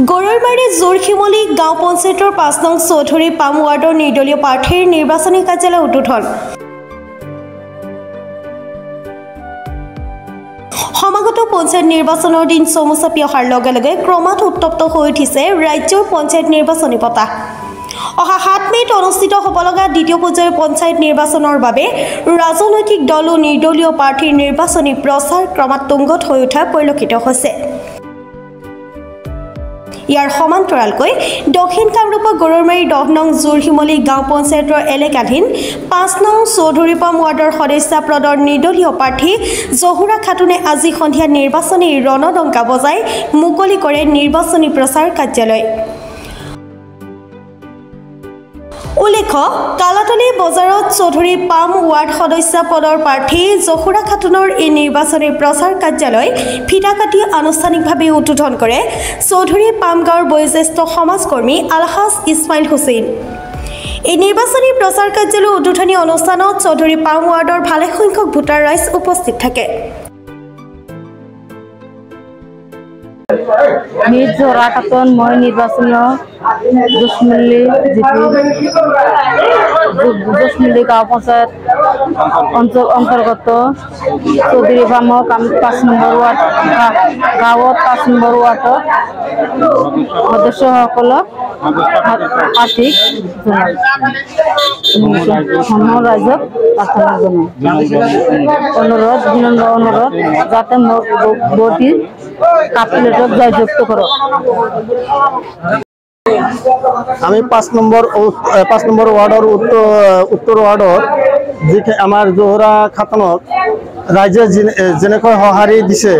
গৰৈমাৰী জোৰশিমলী গাঁও পঞ্চায়তৰ ৫ নং চৌধুৰী পাম ৱাৰ্ডৰ নিৰ্দলীয় প্ৰাৰ্থীৰ নিৰ্বাচনী কাৰ্যালয় উদ্বোধন। সমাগত পঞ্চায়ত নিৰ্বাচনৰ দিন চমু চাপি অহাৰ লগে লগে ক্ৰমাৎ উত্তপ্ত হৈ উঠিছে ৰাজ্যৰ পঞ্চায়ত নিৰ্বাচনী বতাহ। অহা ৭ মে'ত অনুষ্ঠিত হ'ব লগা দ্বিতীয় পৰ্যায়ৰ পঞ্চায়ত নিৰ্বাচনৰ বাবে ৰাজনৈতিক দল আৰু নিৰ্দলীয় প্ৰাৰ্থীৰ নিৰ্বাচনী প্ৰচাৰ ক্ৰমাৎ তুংগত হৈ উঠা পৰিলক্ষিত হৈছে। ইয়াৰ সমান্তৰালকৈ দক্ষিণ কামৰূপৰ গৰৈমাৰী ১০ নং জোৰশিমলী গাঁও পঞ্চায়তৰ এলেকাধীন ৫ নং চৌধুৰী পাম ৱাৰ্ডৰ সদস্যপদৰ নিৰ্দলীয় প্ৰাৰ্থী জহুৰা খাতুনে আজি সন্ধিয়া নিৰ্বাচনী ৰণডংকা বজাই মুকলি কৰে নিৰ্বাচনী প্ৰচাৰ কাৰ্যালয়। উল্লেখ্য, কালাতলী বজাৰত চৌধুৰী পাম ৱাৰ্ড সদস্য পদৰ প্ৰাৰ্থী জহুৰা খাতুনৰ এই নিৰ্বাচনী প্ৰচাৰ কাৰ্যালয় ফিটা কাটি আনুষ্ঠানিকভাৱে উদ্বোধন কৰে চৌধুৰী পাম গাঁৱৰ বয়োজ্যেষ্ঠ সমাজকৰ্মী আলহাজ ইছমাইল হুছেইন। এই নিৰ্বাচনী প্ৰচাৰ কাৰ্যালয় উদ্বোধনী অনুষ্ঠানত চৌধুৰী পাম ৱাৰ্ডৰ ভালেসংখ্যক ভোটাৰ ৰাইজ উপস্থিত থাকে। মিৰ জহৰা খাতুন মই নিৰ্বাচনী জোশমিলি গাঁও পঞ্চায়ত অঞ্চল অন্তৰ্গত চৌধুৰী ফাৰ্মৰ ৫ নম্বৰ ৱাৰ্ড গাঁৱত ৫ নম্বৰ ৱাৰ্ডত সদস্যসকলক প্ৰাৰ্থীক ৰাইজক প্ৰাৰ্থনা জনাই অনুৰোধ যাতে মোক ভোট দি কাপলেটত জয়যুক্ত কৰক। আমি ৫ নম্বৰ ৱাৰ্ডৰ উত্তৰ ৱাৰ্ডৰ যি আমাৰ জহুৰা খাতুনক ৰাইজে যেনেকৈ সঁহাৰি দিছে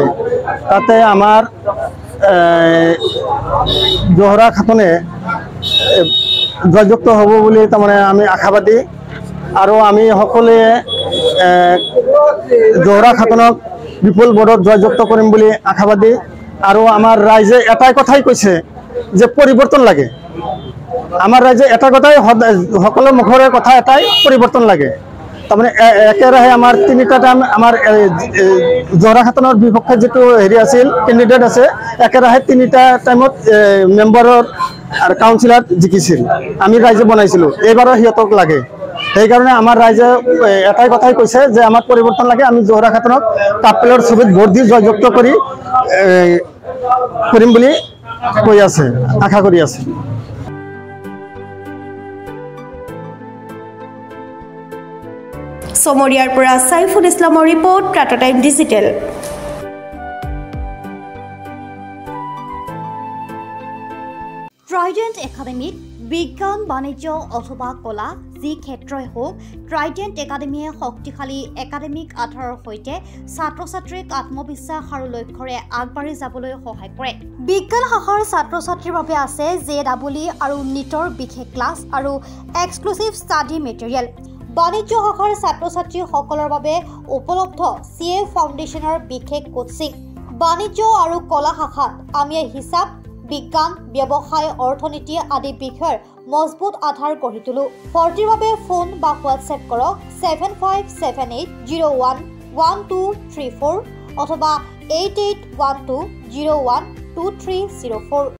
তাতে আমাৰ জহুৰা খাতুনে জয়যুক্ত হ'ব বুলি তাৰমানে আমি আশাবাদী আৰু আমি সকলোৱে জহুৰা খাতুনক বিপুল ভোটত জয়যুক্ত কৰিম বুলি আশাবাদী। আৰু আমাৰ ৰাইজে এটাই কথাই কৈছে যে পৰিৱৰ্তন লাগে। আমাৰ ৰাইজে এটা কথাই সকলো মুখৰে কথা এটাই পৰিৱৰ্তন লাগে। তাৰমানে একেৰাহে আমাৰ ৩টা টাইম আমাৰ জহুৰা খাতুনৰ বিপক্ষে যিটো আছিল কেণ্ডিডেট আছে একেৰাহে ৩টা টাইমত মেম্বাৰৰ আৰু কাউন্সিলত জিকিছিল। আমি ৰাইজে বনাইছিলোঁ, এইবাৰো সিহঁতক লাগে। সেইকাৰণে আমাৰ ৰাইজে এটাই কথাই কৈছে যে আমাক পৰিৱৰ্তন লাগে। আমি জহুৰা খাতুনক কাপেলৰ ছবিত ভোট দি জয়যুক্ত কৰিম বুলি কৈ আছে, আশা কৰি আছে। সমৰিয়াৰ পৰা সাইফুল ইছলামৰ report, Tata time digital. Trident একাডেমীত বিজ্ঞান, বাণিজ্য অথবা কলা যি ক্ষেত্ৰই হওক, ট্ৰাইডেণ্ট একাডেমীয়ে শক্তিশালী একাডেমিক আধাৰৰ সৈতে ছাত্ৰ ছাত্ৰীক আত্মবিশ্বাস আৰু লক্ষ্যৰে আগবাঢ়ি যাবলৈ সহায় কৰে। বিজ্ঞান শাখাৰ ছাত্ৰ ছাত্ৰীৰ বাবে আছে JEE আৰু NEETৰ বিশেষ ক্লাছ আৰু এক্সক্লুচিভ ষ্টাডি মেটেৰিয়েল। বাণিজ্য শাখাৰ ছাত্ৰ ছাত্ৰীসকলৰ বাবে উপলব্ধ CA ফাউণ্ডেশ্যনৰ বিশেষ কোচিং। বাণিজ্য আৰু কলা শাখাত আমি হিচাপ, বিজ্ঞান, ব্যৱসায়, অৰ্থনীতি আদি বিষয়ৰ মজবুত আধাৰ গঢ়ি তোলো। ভৰ্তিৰ বাবে ফোন বা হোৱাটছএপ কৰক 7578011234 অথবা 8812012304।